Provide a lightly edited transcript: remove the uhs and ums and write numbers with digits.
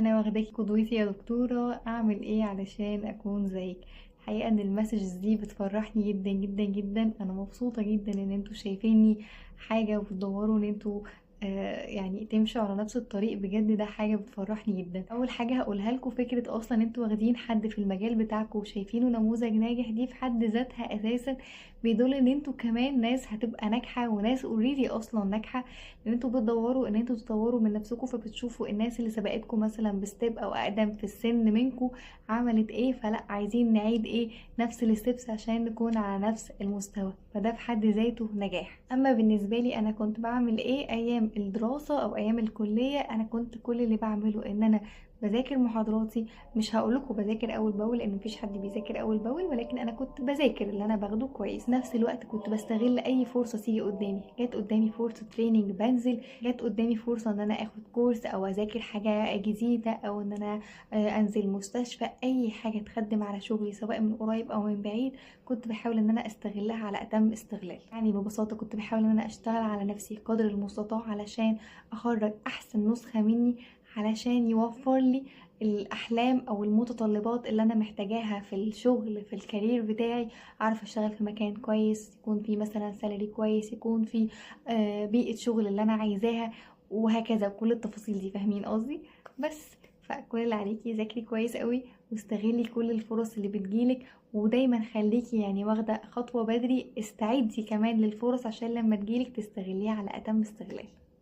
انا واخداكي قدوتي يا دكتورة، اعمل ايه علشان اكون زيك؟ الحقيقة ان المسجز دي بتفرحني جدا جدا جدا. انا مبسوطة جدا ان انتوا شايفيني حاجة وبتدوروا ان انتوا يعني تمشوا على نفس الطريق. بجد ده حاجة بتفرحني جدا. اول حاجة هقولها لكم، فكرة اصلا انتوا واخدين حد في المجال بتاعكم وشايفينه نموذج ناجح، دي في حد ذاتها اساسا بيدل ان انتوا كمان ناس هتبقى ناجحة وناس اوريدي اصلا ناجحة. ان انتوا بتدوروا ان انتوا تطوروا من نفسكم، فبتشوفوا الناس اللي سبقتكم مثلا بستيب او اقدم في السن منكم عملت ايه، فلا عايزين نعيد ايه نفس الستبس عشان نكون على نفس المستوى. فده في حد ذاته نجاح. اما بالنسبه لي انا كنت بعمل ايه ايام الدراسه او ايام الكليه؟ انا كنت كل اللي بعمله ان انا بذاكر محاضراتي. مش هقولكوا بذاكر اول باول لان مفيش حد بيذاكر اول باول، ولكن انا كنت بذاكر اللي انا باخده كويس. نفس الوقت كنت بستغل اي فرصه تيجي قدامي. جت قدامي فرصه تريننج بنزل، جت قدامي فرصه ان انا اخد كورس او اذاكر حاجه جديده، او ان انا انزل مستشفى. اي حاجه تخدم على شغلي سواء من قريب او من بعيد كنت بحاول ان انا استغلها على اتم استغلال. يعني ببساطه كنت بحاول ان انا اشتغل على نفسي قدر المستطاع علشان اخرج احسن نسخه مني، علشان يوفر لي الاحلام او المتطلبات اللي انا محتاجاها في الشغل في الكارير بتاعي. اعرف اشتغل في مكان كويس، يكون في مثلا سالري كويس، يكون في بيئة شغل اللي انا عايزاها، وهكذا. كل التفاصيل دي فاهمين قصدي؟ بس فكل اللي عليكي ذاكري كويس قوي، واستغلي كل الفرص اللي بتجيلك، ودايما خليكي يعني واخدة خطوة بدري. استعدي كمان للفرص عشان لما تجيلك تستغليها على اتم استغلال.